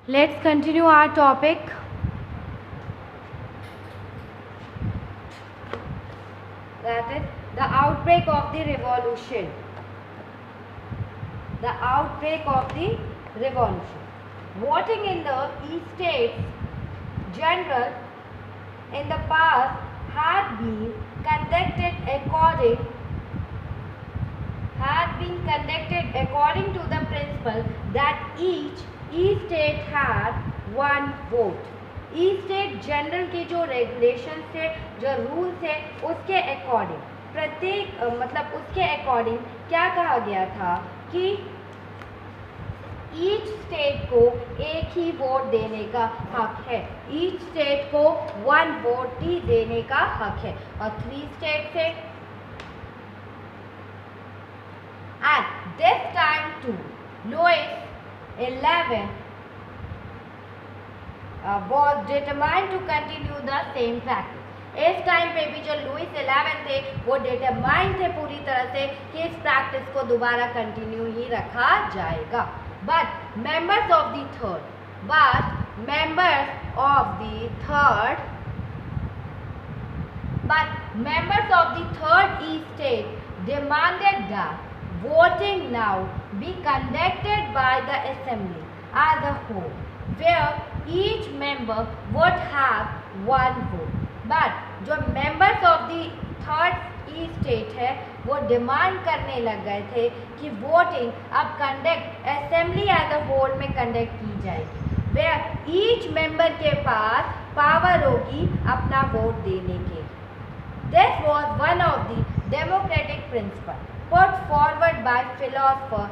Let's continue our topic. That is the outbreak of the revolution. The outbreak of the revolution. Voting in the East States General in the past had been conducted according to the principle that each East State had one vote. East state general के जो regulation थे, जो rule थे, उसके according प्रत्येक उसके according क्या कहा गया था कि ईच स्टेट को एक ही वोट देने का हक है। ईच स्टेट को वन वोट ही देने का हक है। और 3 स्टेट थे। At this time to Louis 11 was determined to continue the same practice। इस टाइम पे भी जो लुइस 11 थे वो डिटरमाइंड थे पूरी तरह से कि इस प्रैक्टिस को दोबारा कंटिन्यू ही रखा जाएगा। But members of the third east state demanded that voting now be conducted by the assembly as a whole, where each member would have one vote। but जो members of the third east state है वो demand करने लग गए थे कि voting अब conduct assembly as a whole में कंडक्ट की जाएगी, वेयर ईच मेंबर के पास पावर होगी अपना वोट देने के। This was one of the democratic principle put forward by philosopher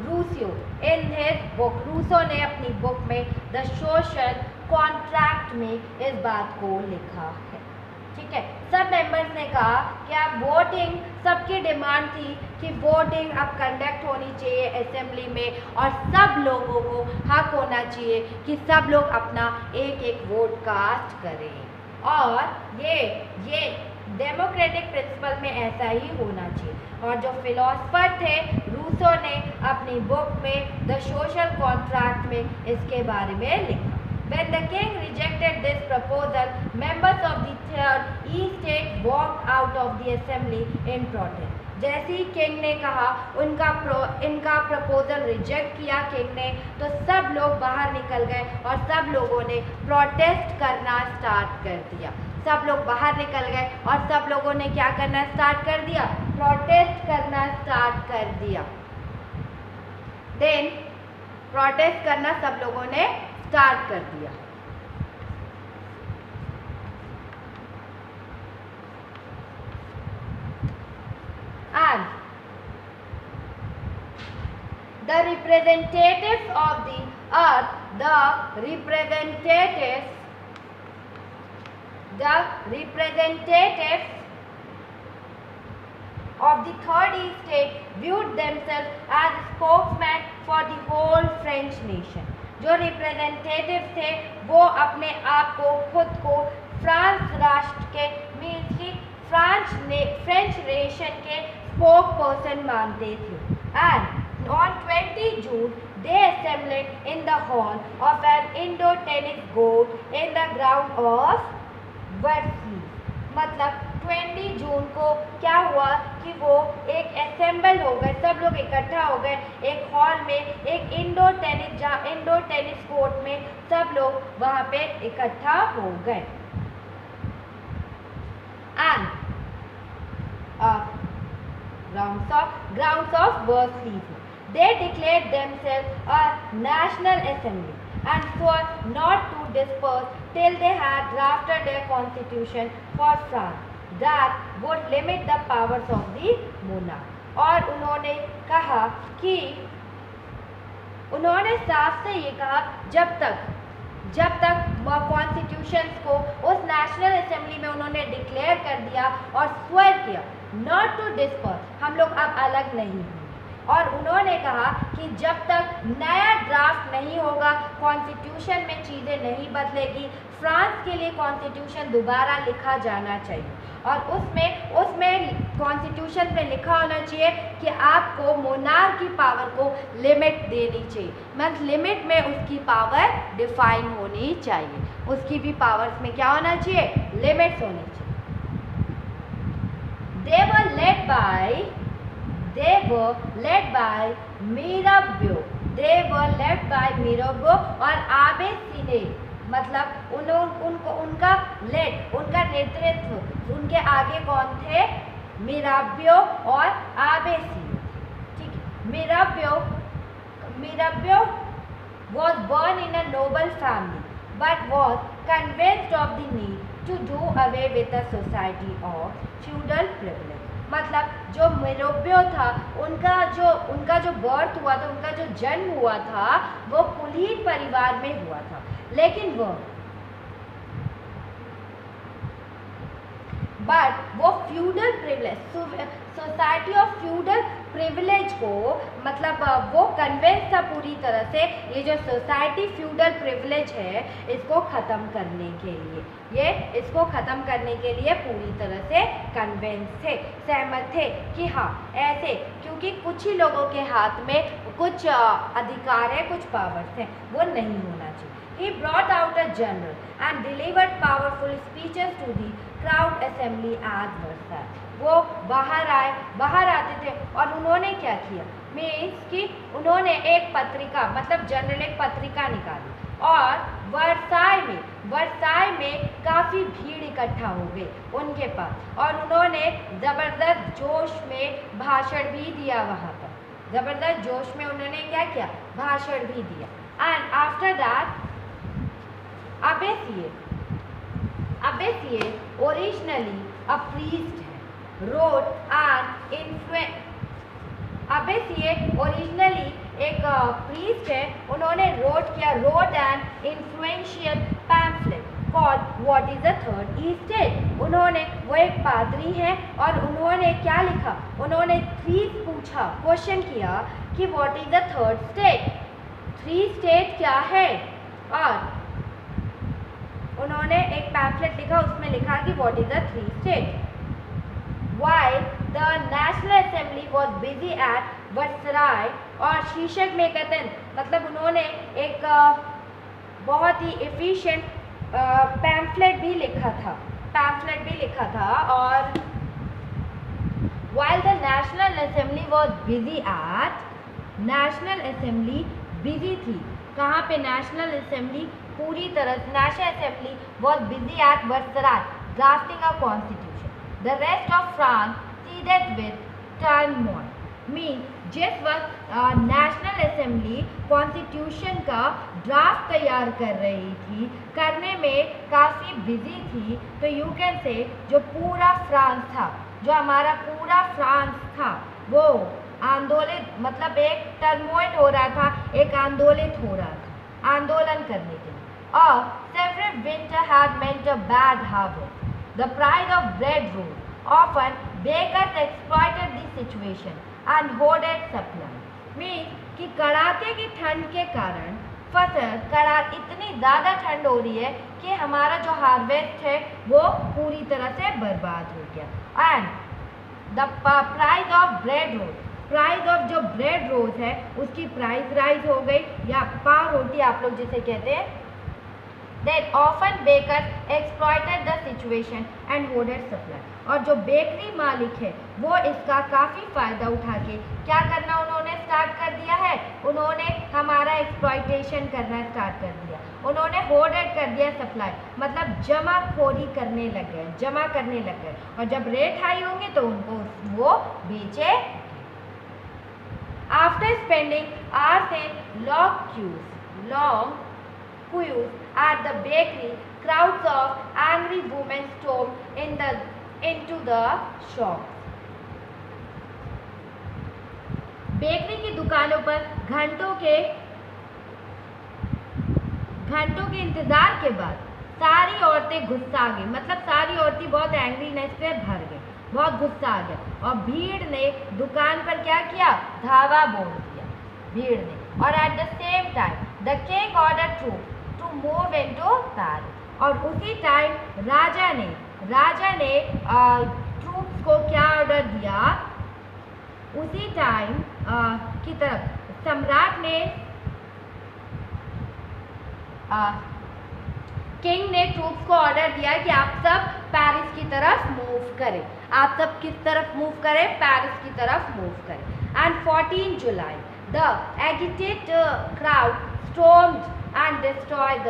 Rousseau in his book। Rousseau ने अपनी बुक में द सोशल कॉन्ट्रैक्ट में इस बात को लिखा है। ठीक है, सब मेंबर्स ने कहा कि अब वोटिंग, सबकी डिमांड थी कि वोटिंग अब कंडक्ट होनी चाहिए असेंबली में और सब लोगों को हक होना चाहिए कि सब लोग अपना एक एक वोट कास्ट करें। और ये डेमोक्रेटिक प्रिंसिपल में ऐसा ही होना चाहिए। और जो फिलोसफर थे रूसो ने अपनी बुक में द सोशल कॉन्ट्रैक्ट में इसके बारे में लिखा। When the king rejected this proposal, members of the third East State walked out of the assembly in protest। जैसे ही किंग ने कहा इनका प्रपोजल रिजेक्ट किया किंग ने, तो सब लोग बाहर निकल गए और सब लोगों ने प्रोटेस्ट करना स्टार्ट कर दिया। सब लोग बाहर निकल गए और सब लोगों ने क्या करना स्टार्ट कर दिया? प्रोटेस्ट करना स्टार्ट कर दिया। देन प्रोटेस्ट करना सब लोगों ने स्टार्ट कर दिया। And the representatives of the earth, the representatives of the third East State viewed themselves as spokesmen for the whole French nation। जो रिप्रेजेंटेटिव थे वो अपने आप को खुद को फ्रांस राष्ट्र के मीन्स की फ्रेंच नेशन के स्पोक पर्सन मानते थे। And on 20 June they assembled in the hall of an indoor tennis court in the ground of Versailles। मतलब 20 जून को क्या हुआ कि वो एक असेंबल हो गए, सब लोग इकट्ठा हो गए एक हॉल में, एक इंडोर टेनिस कोर्ट में सब लोग वहाँ पे इकट्ठा हो गए। And grounds of Versailles they declared themselves a national assembly and swore not to disperse till they had drafted a constitution for France that would limit the powers of the monarch। और उन्होंने कहा कि उन्होंने साफ से ये कहा जब तक कॉन्स्टिट्यूशन को उस नेशनल असेंबली में उन्होंने डिक्लेयर कर दिया और स्वेर किया नॉट टू डिस्पर्स, हम लोग अब अलग नहीं होंगे। और उन्होंने कहा कि जब तक नया ड्राफ्ट नहीं होगा, कॉन्स्टिट्यूशन में चीज़ें नहीं बदलेगी, फ्रांस के लिए कॉन्स्टिट्यूशन दोबारा लिखा जाना चाहिए। और उसमें उसमें कॉन्स्टिट्यूशन में लिखा होना चाहिए कि आपको मोनार्क की पावर को लिमिट देनी चाहिए, मतलब लिमिट में उसकी पावर डिफाइन होनी चाहिए, उसकी भी पावर्स में क्या होना चाहिए, लिमिट्स होनी चाहिए। They were led by Mirabeau. They were led by Mirabeau और आबे सीने, मतलब उनका नेतृत्व, उनके आगे कौन थे, मिराबियो और आबे सीने, ठीक है। Mirabeau was born in a noble family but was convinced of the need to do away with a society of feudal privilege। मतलब जो मिराबियो था, उनका जो बर्थ हुआ था, उनका जो जन्म हुआ था, वो कुलीन परिवार में हुआ था, लेकिन वो feudal privilege, society of feudal privilege को, मतलब वो कन्वेंस था पूरी तरह से, ये जो सोसाइटी फ्यूडल प्रिविलेज है इसको ख़त्म करने के लिए पूरी तरह से कन्वेंस थे, सहमत थे कि हाँ ऐसे, क्योंकि कुछ ही लोगों के हाथ में कुछ अधिकार है, कुछ पावर्स हैं, वो नहीं होना चाहिए। He brought out a general and delivered powerful speeches to the crowd assembly as Versailles। वो बाहर आते थे और उन्होंने क्या किया, मीन्स कि उन्होंने एक पत्रिका, मतलब जनरल एक पत्रिका निकाली और वर्साई में काफ़ी भीड़ इकट्ठा हो गई उनके पास, और उन्होंने ज़बरदस्त जोश में भाषण भी दिया वहाँ पर, ज़बरदस्त जोश में उन्होंने क्या किया, भाषण भी दिया। And after that Abbesier originally a priest है, wrote an Abbesier originally एक priest है, उन्होंने wrote an influential pamphlet called What is the Third Estate। उन्होंने, वो एक पादरी हैं और उन्होंने क्या लिखा, उन्होंने क्वेश्चन किया कि What is the third state, three state क्या है, और उन्होंने एक पैम्फलेट लिखा, उसमें लिखा कि what is the three state. While the national assembly was busy at Versailles, और शीर्षक में कथन, मतलब उन्होंने एक बहुत ही एफिशिएंट पैम्फलेट भी लिखा था, और while the national assembly was busy at, national assembly बिजी थी, कहाँ पे, नेशनल असेंबली पूरी तरह से, national assembly was busy at Versailles drafting a constitution, the rest of France seethed with turmoil. Mean जिस वक्त नेशनल असेंबली कॉन्स्टिट्यूशन का ड्राफ्ट तैयार कर रही थी, करने में काफ़ी बिजी थी, तो यू कैन से जो पूरा फ्रांस था, जो हमारा पूरा फ्रांस था, वो आंदोलित, मतलब एक टर्मोइल हो रहा था, एक आंदोलन करने के लिए। और several winter had meant a bad harvest. The price of bread rose. Often bakers exploited the situation and hoarded supply. Means कि कड़ाके की ठंड के कारण इतनी ज़्यादा ठंड हो रही है कि हमारा जो हार्वेस्ट है वो पूरी तरह से बर्बाद हो गया। And the price of bread rose, price of जो ब्रेड रोज है उसकी प्राइस राइज हो गई, या पाव रोटी आप लोग जिसे कहते हैं। That often bakers exploited the situation and hoarded supply। और जो बेकरी मालिक है वो इसका काफ़ी फ़ायदा उठा के क्या करना उन्होंने स्टार्ट कर दिया है, उन्होंने हमारा एक्सप्लॉयटेशन करना स्टार्ट कर दिया, उन्होंने होर्डेड कर दिया सप्लाई, मतलब जमाखोरी करने लग गए, और जब रेट हाई होंगे तो उनको वो बेचे। After spending hours in long queues at the bakery, crowds of angry women stormed into the shop। Bakery की दुकानों पर घंटों के इंतजार के बाद सारी औरतें गुस्सा आ गई, मतलब सारी औरतें बहुत एंग्रीनेस पे भर गई, बहुत गुस्सा आ गया, और भीड़ ने दुकान पर क्या किया, धावा बोल दिया भीड़ ने। और at the same time the king order troop to move into Paris, और उसी टाइम राजा ने राजा ने ट्रूप्स को क्या ऑर्डर दिया, उसी टाइम की तरफ सम्राट ने किंग ने ट्रूप्स को ऑर्डर दिया कि आप सब पेरिस की तरफ मूव करें। आप सब किस तरफ मूव करें, पेरिस की तरफ मूव करें। And 14 July the agitated crowd stormed and destroyed the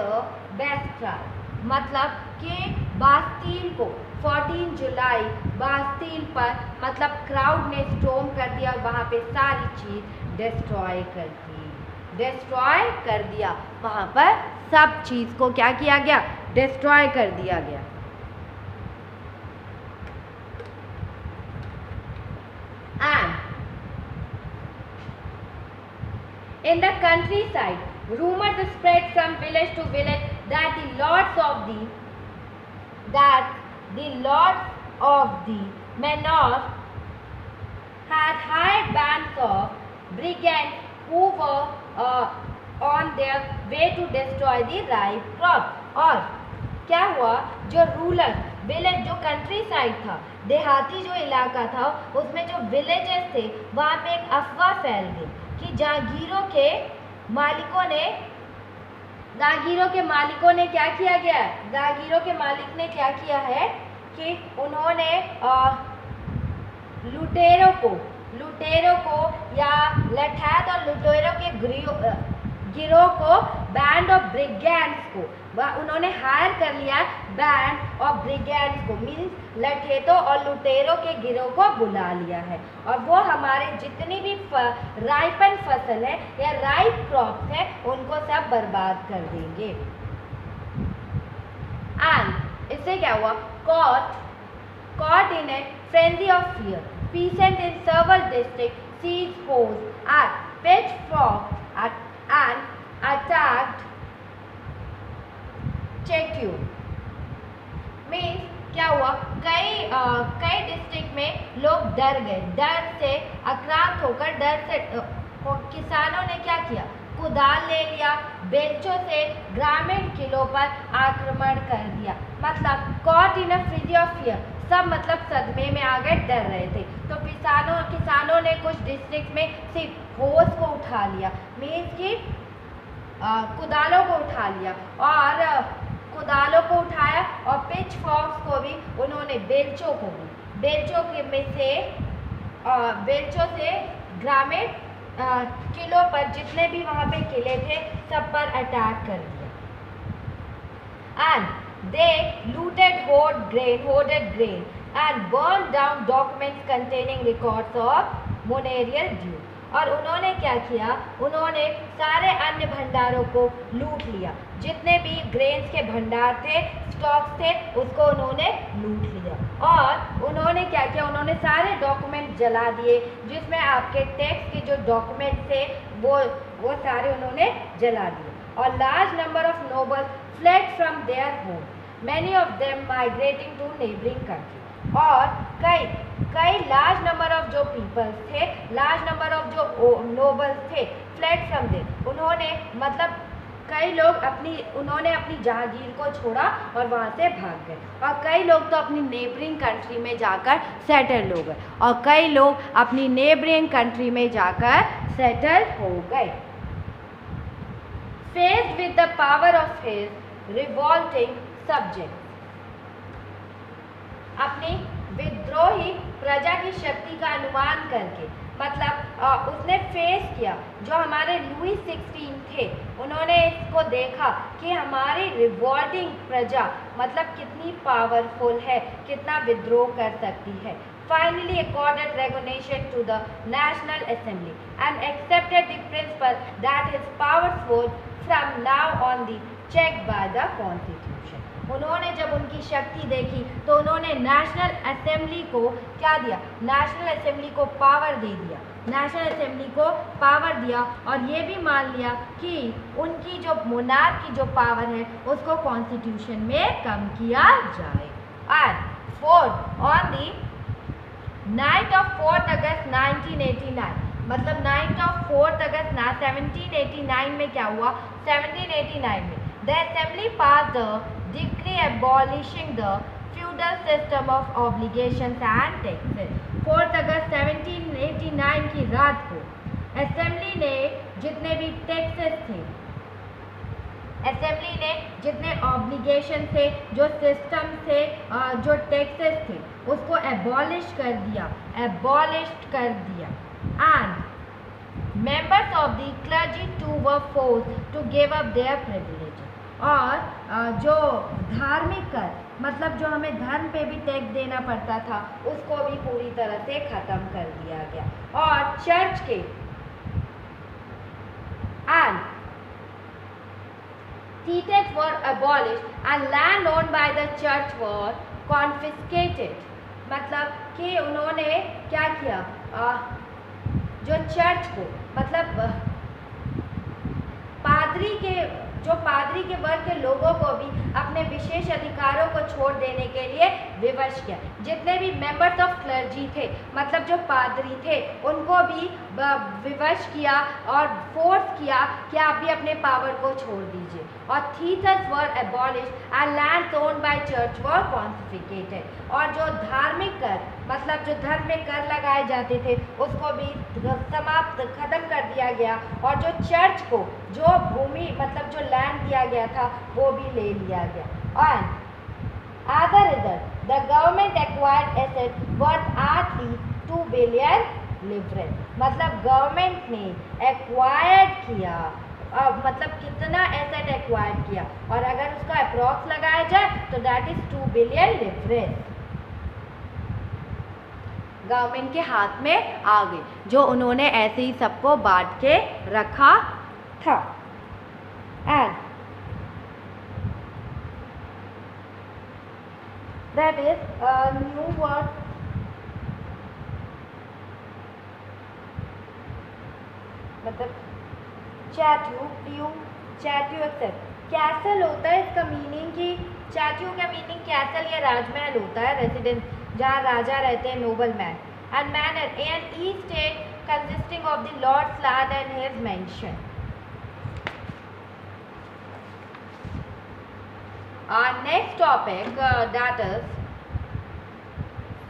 Bastille, मतलब कि बास्टील को 14 जुलाई बास्टील पर मतलब क्राउड ने स्टॉर्म कर दिया और वहाँ पे सारी चीज़ डिस्ट्रॉय कर दिया। वहाँ पर सब चीज़ को क्या किया गया, डिस्ट्रॉय कर दिया गया। And in the countryside, rumors spread from village to village that the lords of the manor had hired bands of brigands who were on their way to destroy the ripe crop. और क्या हुआ, जो ruler village, जो country side था, देहाती जो इलाका था, उसमें जो विलेजेस थे वहाँ पे एक अफवाह फैल गई कि जागीरों के मालिकों ने क्या किया गया, जागीरों के मालिक ने क्या किया है कि उन्होंने लुटेरों को या लठैत और लुटेरों के गिरोह को, बैंड ऑफ ब्रिगेंड्स को उन्होंने हायर कर लिया। बैंड ऑफ ब्रिगेंड्स को मीन्स लठेतों और लुटेरों के गिरोह को बुला लिया है और वो हमारे जितनी भी राइपन फसल है या राइप क्रॉप्स है उनको सब बर्बाद कर देंगे। एंड इससे क्या हुआ, caught in a frenzy of fear, peasants in several districts seized hoes and pitchforks and attacked Chengdu। Means क्या हुआ, कई डिस्ट्रिक्ट में लोग डर गए, डर से आक्रांत होकर किसानों ने क्या किया, कुदाल ले लिया, बेलचों से ग्रामीण किलों पर आक्रमण कर दिया। मतलब caught in a frenzy of fear, सब मतलब सदमे में आ गए, डर रहे थे। तो किसानों ने कुछ डिस्ट्रिक्ट में सिर्फ होस को उठा लिया, मीन्स कि कुदालों को उठा लिया और कुदालों को उठाया और पिच फॉक्स को भी उन्होंने बेलचों से ग्रामीण किलों पर जितने भी वहाँ पे किले थे सब पर अटैक कर दिया। And they looted hoarded grain and burned down documents containing records of manorial due। और उन्होंने क्या किया, उन्होंने सारे अन्य भंडारों को लूट लिया, जितने भी ग्रेन्स के भंडार थे, स्टॉक्स थे, उसको उन्होंने लूट लिया। और उन्होंने क्या किया, उन्होंने सारे डॉक्यूमेंट जला दिए, जिसमें आपके टैक्स के जो डॉक्यूमेंट थे वो सारे उन्होंने जला दिए। और large number of nobles fled from their home, many of them migrating to neighbouring country. और कई लार्ज नंबर ऑफ जो पीपल्स थे, लार्ज नंबर ऑफ जो नोबल्स थे, फ्लेड फ्रॉम देयर, उन्होंने मतलब उन्होंने अपनी जहांगीर को छोड़ा और वहाँ से भाग गए। और कई लोग तो अपनी नेबरिंग कंट्री में जाकर सेटल हो गए और कई लोग अपनी नेबरिंग कंट्री में जाकर सेटल हो गए। Faced with the power of his revolting subjects, अपनी विद्रोही प्रजा की शक्ति का अनुमान करके, मतलब उसने फेस किया, जो हमारे लुई 16 थे उन्होंने इसको देखा कि हमारी रिवॉल्टिंग प्रजा मतलब कितनी पावरफुल है, कितना विद्रोह कर सकती है। Finally accorded recognition to the National Assembly and accepted the principle that his powers would from now on be checked by the Constitution। उन्होंने जब उनकी शक्ति देखी तो उन्होंने नेशनल असेंबली को क्या दिया, नेशनल असेंबली को पावर दे दिया, नेशनल असेंबली को पावर दिया और ये भी मान लिया कि उनकी जो मोनार्क की जो पावर है उसको कॉन्स्टिट्यूशन में कम किया जाए। And fourth on the night of 4 अगस्त 1989, मतलब नाइट ऑफ 4 अगस्त 1789 में क्या हुआ, 1789 में the assembly pass the decree abolishing the feudal system of obligations and taxes. 4 अगस्त 1789 की रात को असेंबली ने जितने भी टैक्सेस थे, असेंबली ने जितने ऑब्लिगेशन थे, जो सिस्टम थे, जो टैक्सेस थे, उसको एबॉलिश कर दिया, and members of the clergy too were forced to give up their privilege. और जो धार्मिक कर, मतलब जो हमें धर्म पे भी टैक्स देना पड़ता था, उसको भी पूरी तरह से ख़त्म कर दिया गया। और चर्च के and theatres were abolished and land owned by the church were confiscated। मतलब कि उन्होंने क्या किया, जो चर्च को, मतलब पादरी के वर्ग के लोगों को भी अपने विशेष अधिकारों को छोड़ देने के लिए विवश किया। जितने भी मेंबर्स ऑफ क्लर्जी थे, मतलब जो पादरी थे, उनको भी विवश किया और फोर्स किया कि आप भी अपने पावर को छोड़ दीजिए। और tithes were abolished and lands owned by church were confiscated. और जो धार्मिक कर, मतलब जो धर्म में कर लगाए जाते थे, उसको भी समाप्त, खत्म कर दिया गया। और जो चर्च को जो भूमि, मतलब जो लैंड दिया गया था, वो भी ले लिया गया। और as a result, the government acquired assets worth at least 2 billion livres। मतलब गवर्नमेंट ने एक्वायर्ड किया, मतलब कितना एसेट एक्वायर्ड किया, और अगर उसका अप्रॉक्स लगाया जाए तो that is 2 billion leverage government के हाथ में आ गई, जो उन्होंने ऐसे ही सबको बांट के रखा था। And that is new word, मतलब चैट्यू कैसल होता है। इसका मीनिंग कि चैट्यू का मीनिंग कैसल या राजमहल होता है, रेसिडेंस जहाँ राजा रहते हैं, noble man. And manor an estate consisting of the lord's land and his mansion. Our next topic, that is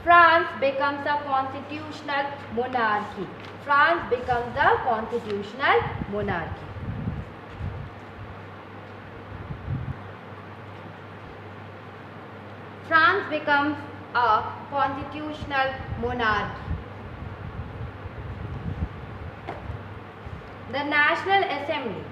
France becomes a constitutional monarchy. France becomes a constitutional monarchy. France becomes a constitutional monarchy. The National Assembly.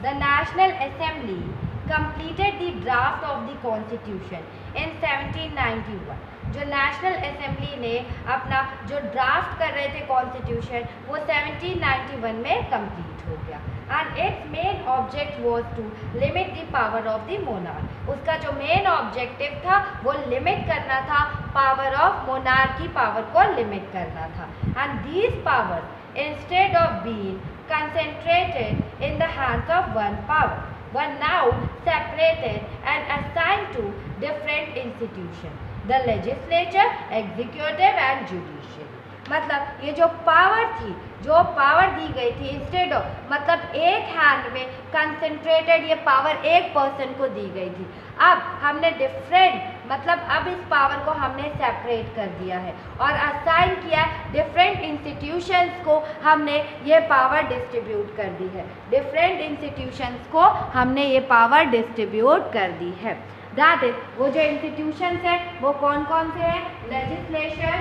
The National Assembly completed the draft of the Constitution in 1791। जो national assembly ने अपना जो draft कर रहे थे constitution, वो 1791 में complete हो गया। And its main object was to limit the power of the monarch. उसका जो मेन ऑब्जेक्टिव था वो लिमिट करना था, पावर ऑफ मोनार्क की पावर को लिमिट करना था। And these power instead of being concentrated in the hands of one power were now separated and assigned to different institutions, the legislature, executive and judiciary। मतलब ये जो power थी, जो power दी गई थी, इंस्टेड ऑफ, मतलब एक हैंड में कंसंट्रेटेड ये पावर एक पर्सन को दी गई थी। अब हमने डिफरेंट, मतलब अब इस पावर को हमने सेपरेट कर दिया है और असाइन किया डिफरेंट इंस्टीट्यूशंस को, हमने ये पावर डिस्ट्रीब्यूट कर दी है। डिफरेंट इंस्टीट्यूशंस को हमने ये पावर डिस्ट्रीब्यूट कर दी है। दैट इज, वो जो इंस्टीट्यूशंस हैं वो कौन कौन से हैं? Legislature,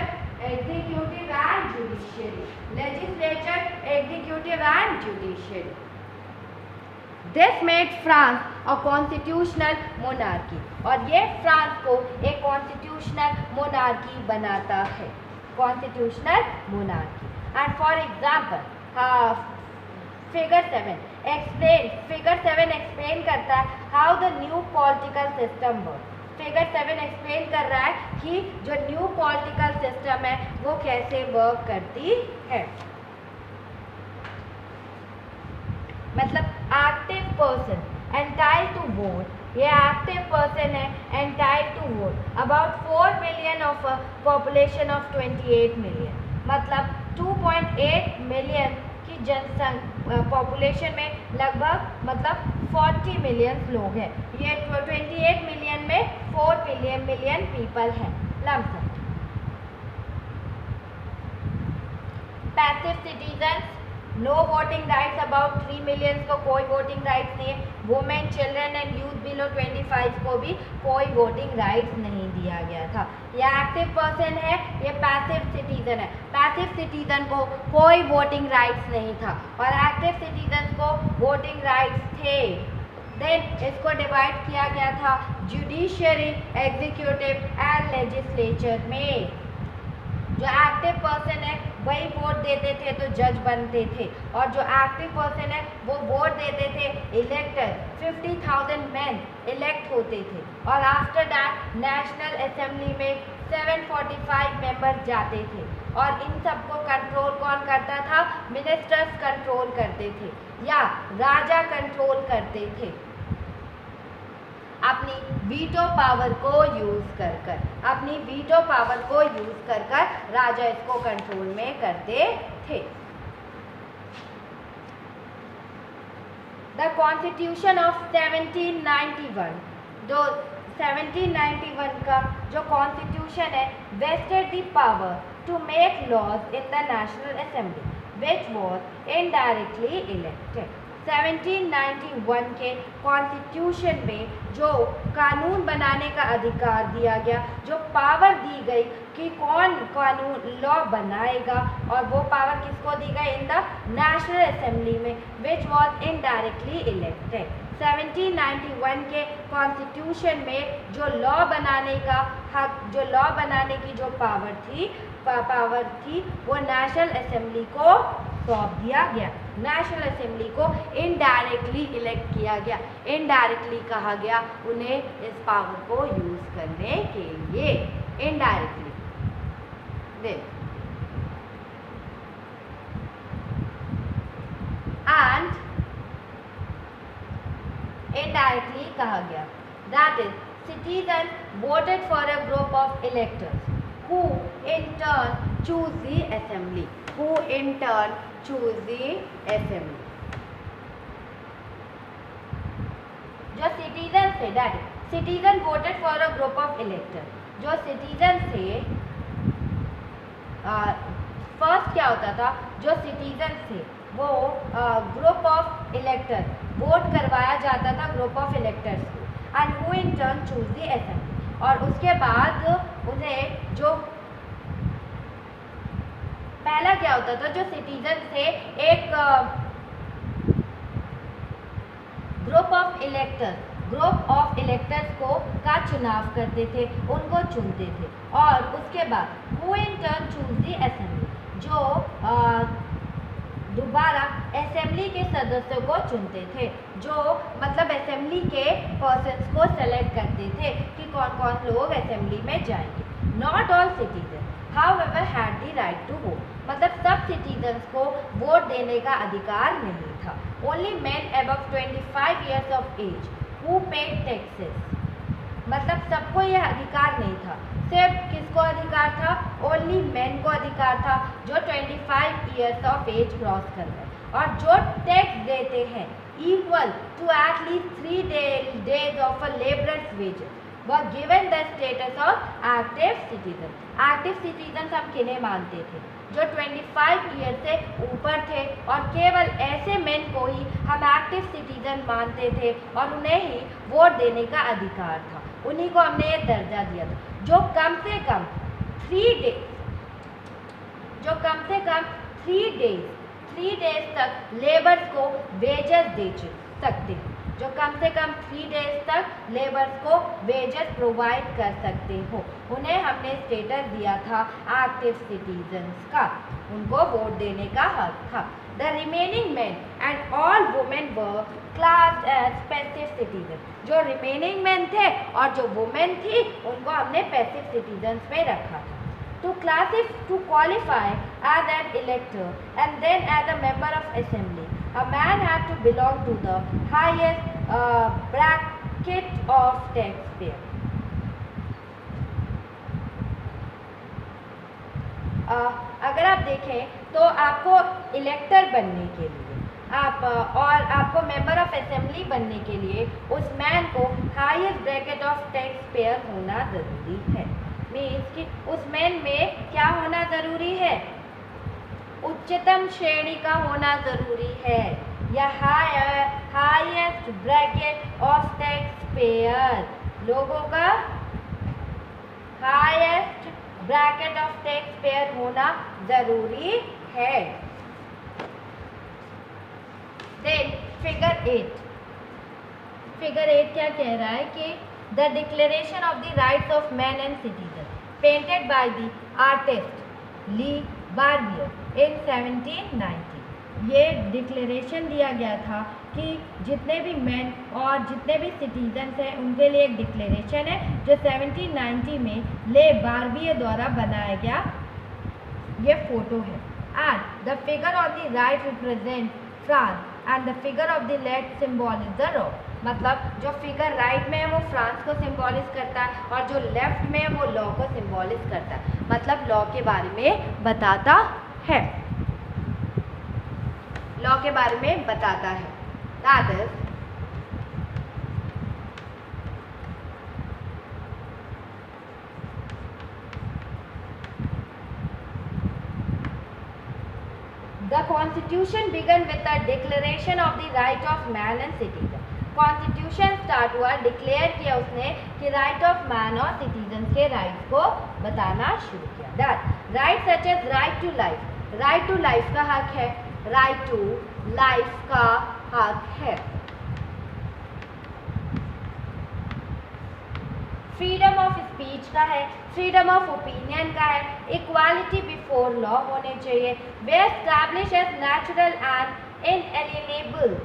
executive and judiciary. Legislature, executive and judiciary. This made France a constitutional monarchy. और ये फ्रांस को एक कॉन्स्टिट्यूशनल मोनार्की बनाता है, constitutional monarchy. And for example figure 7 explain करता है how the new political system work. Figure 7 explain कर रहा है कि जो न्यू पॉलिटिकल सिस्टम है वो कैसे वर्क करती है। मतलब active person entitled to vote, ये एक्टिव पर्सन है entitled to vote about 4 million of population of 28 million. मतलब 2.8 मिलियन की जनसंख्या पॉपुलेशन में लगभग, मतलब 40 मिलियन लोग हैं। ये 28 मिलियन में 4 मिलियन पीपल हैं lump sum. Passive citizens, no voting rights, about 3 million को कोई वोटिंग राइट्स नहीं है। Women, children and youth below 25 को भी कोई वोटिंग राइट्स नहीं दिया गया था। ये एक्टिव पर्सन है, ये पैसिव सिटीजन है। पैसिव सिटीजन को कोई वोटिंग राइट्स नहीं था और एक्टिव सिटीजन को वोटिंग राइट्स थे। देन इसको डिवाइड किया गया था जुडिशरी, एग्जीक्यूटिव एंड लेजिस्लेचर में। जो एक्टिव पर्सन है वही वोट देते थे तो जज बनते थे, और जो एक्टिव पर्सन है वो वोट देते थे, इलेक्टर 50,000 मैन इलेक्ट होते थे। और आफ्टर दैट नेशनल असेंबली में 745 मेंबर्स जाते थे, और इन सबको कंट्रोल कौन करता था? मिनिस्टर्स कंट्रोल करते थे या राजा कंट्रोल करते थे अपनी वीटो पावर को यूज कर अपनी वीटो पावर को यूज कर राजा इसको कंट्रोल में करते थे। द कॉन्स्टिट्यूशन ऑफ 1791, जो 1791 का जो कॉन्स्टिट्यूशन है, vested the power to make laws in the national assembly which was indirectly elected. 1791 के कॉन्स्टिट्यूशन में जो कानून बनाने का अधिकार दिया गया, जो पावर दी गई कि कौन कानून लॉ बनाएगा, और वो पावर किसको दी गई? इन द नेशनल असेंबली में विच वॉज इनडायरेक्टली इलेक्टेड। 1791 के कॉन्स्टिट्यूशन में जो लॉ बनाने का हक, जो लॉ बनाने की जो पावर थी वो नेशनल असेंबली को सौंप दिया गया। नेशनल असेंबली को इनडायरेक्टली इलेक्ट किया गया, इनडायरेक्टली कहा गया उन्हें इस पावर को यूज करने के लिए, इनडायरेक्टली। एंड इनडायरेक्टली कहा गया, that is citizens voted for a group of electors who in turn choose the assembly, who in turn choose the assembly। जो सिटीजन थे, that citizen voted for a group of इलेक्टर, जो citizen थे, first क्या होता था, जो citizen थे वो ग्रुप ऑफ इलेक्टर वोट करवाया जाता था ग्रुप ऑफ इलेक्टर्स को, and who in turn choose the assembly. और उसके बाद उन्हें जो पहला क्या होता था, जो सिटीजन थे एक ग्रुप ऑफ इलेक्टर्स को का चुनाव करते थे, उनको चुनते थे, और उसके बाद who in turn choose the assembly, जो दोबारा असेंबली के सदस्यों को चुनते थे, जो मतलब असेंबली के पर्सन्स को सेलेक्ट करते थे कि कौन कौन लोग असेंबली में जाएंगे। Not all citizen however had the right to vote, मतलब सब सिटीजन्स को वोट देने का अधिकार नहीं था। Only men above 25 years of age who paid taxes, मतलब सबको यह अधिकार नहीं था। सिर्फ किसको अधिकार था? ओनली मेन को अधिकार था जो 25 ईयर्स ऑफ एज क्रॉस कर गए, और जो टैक्स देते हैं equal to at least 3 days of a labourer's wages were given the status of active citizen। Active citizen हम किन्हें मानते थे? जो 25 ईयर से ऊपर थे, और केवल ऐसे मेन को ही हम एक्टिव सिटीजन मानते थे और उन्हें ही वोट देने का अधिकार था, उन्हीं को हमने ये दर्जा दिया था। जो कम से कम 3 डेज तक लेबर्स को वेजेस दे सकते हैं, जो कम से कम 3 डेज तक लेबर्स को वेजेस प्रोवाइड कर सकते हो, उन्हें हमने स्टेटस दिया था एक्टिव सिटीजन्स का, उनको वोट देने का हक था। The remaining man and all women were classed as passive citizen, जो रिमेनिंग मैन थे और जो वुमेन थी उनको हमने पैसिव सिटीजन्स में रखा था। To qualify as an elector and then as a member of assembly, a man had to belong to the highest bracket of taxpayer। अगर आप देखें तो आपको इलेक्टर बनने के लिए और आपको मेंबर ऑफ असेंबली बनने के लिए उस मैन को highest bracket of tax payer होना ज़रूरी है। मीन्स कि उस मैन में क्या होना ज़रूरी है? उच्चतम श्रेणी का होना ज़रूरी है, या highest bracket of tax payer, लोगों का highest bracket of tax payer होना ज़रूरी है। देन फिगर 8 क्या कह रहा है कि the declaration of the rights of man and citizen painted by the artist Le Barbier in 1790। ये डिक्लेरेशन दिया गया था कि जितने भी मैन और जितने भी सिटीजन्स हैं उनके लिए एक डिक्लेरेशन है जो 1790 में ले बार्बियर द्वारा बनाया गया। ये फोटो है। And the figure of the right represent France and the figure of the left symbolises the law. मतलब जो फिगर राइट में है वो फ्रांस को सिंबॉलिज करता है और जो लेफ्ट में है वो लॉ को सिंबॉलिज करता है, मतलब लॉ के बारे में बताता है, लॉ के बारे में बताता है। That is The Constitution began with the Declaration of the Right of Man and Citizen. Constitution start हुआ, डिक्लेयर किया उसने कि राइट ऑफ मैन और सिटीजन के राइट्स को बताना शुरू किया। That right such as right to life, right to life का हक है, राइट टू लाइफ का हक है। फ्रीडम ऑफ स्पीच का है, फ्रीडम ऑफ ओपिनियन का है, इक्वालिटी बिफोर लॉ होने चाहिए, वे establish as natural and inalienable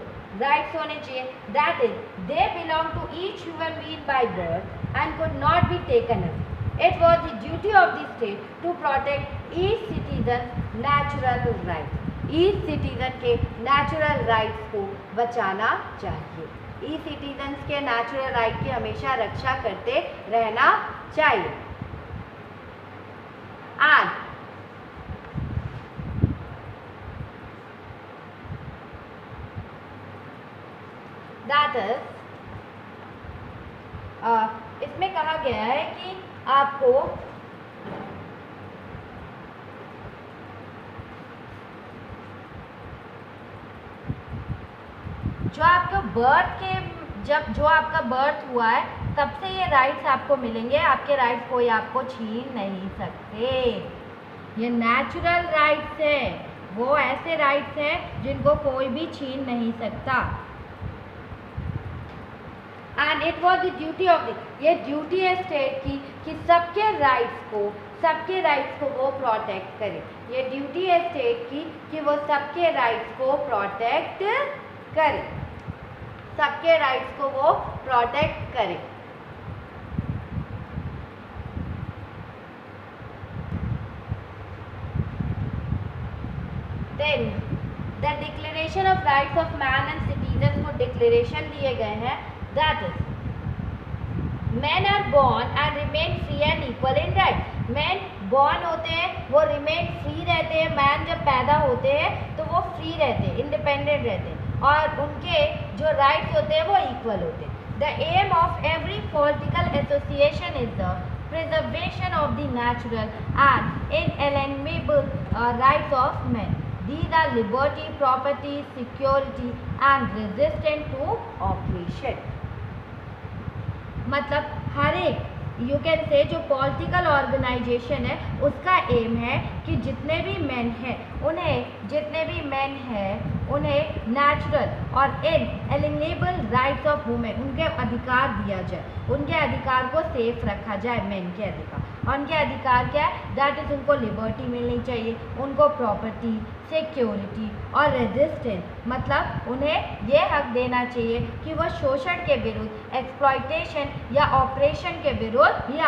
rights होने चाहिए। That is they belong to each human being by birth and could not be taken away. It was the duty of the state to protect each citizen natural rights. Each citizen के natural rights को बचाना चाहिए, ई citizens के natural right की हमेशा रक्षा करते रहना चाहिए। एंड दैट इज इसमें कहा गया है कि आपको जो आपका बर्थ के जो आपका बर्थ हुआ है तब से ये राइट्स आपको मिलेंगे, आपके राइट्स कोई आपको छीन नहीं सकते। ये नेचुरल राइट्स हैं, वो ऐसे राइट्स हैं जिनको कोई भी छीन नहीं सकता। And it was the duty of ये ड्यूटी है स्टेट की कि सबके राइट्स को वो प्रोटेक्ट करे। ये ड्यूटी है स्टेट की कि वो सबके राइट्स को प्रोटेक्ट करे, सबके राइट्स को वो प्रोटेक्ट करे। Then the declaration of rights of man and citizen को डिक्लेरेशन दिए गए हैं। That is man are born and remain free and equal in right. Man born होते हैं, वो रिमेन फ्री रहते हैं। मैन जब पैदा होते हैं तो वो फ्री रहते हैं, इंडिपेंडेंट रहते हैं, और उनके जो राइट्स होते हैं वो इक्वल होते हैं। The aim of every political association is the preservation of the natural and inalienable rights of man. These are liberty, property, security and resistance to oppression. मतलब हर एक यू कैन से जो political organisation है उसका M है कि जितने भी man हैं उन्हें नेचुरल और इनएलिएनेबल राइट्स ऑफ वुमेन, उनके अधिकार दिया जाए, उनके अधिकार को सेफ रखा जाए, मैन के अधिकार। और उनके अधिकार क्या है? दैट इज उनको लिबर्टी मिलनी चाहिए, उनको प्रॉपर्टी, सिक्योरिटी और रेजिस्टेंस, मतलब उन्हें ये हक देना चाहिए कि वो शोषण के विरुद्ध, एक्सप्लॉयटेशन या ऑपरेशन के विरुद्ध या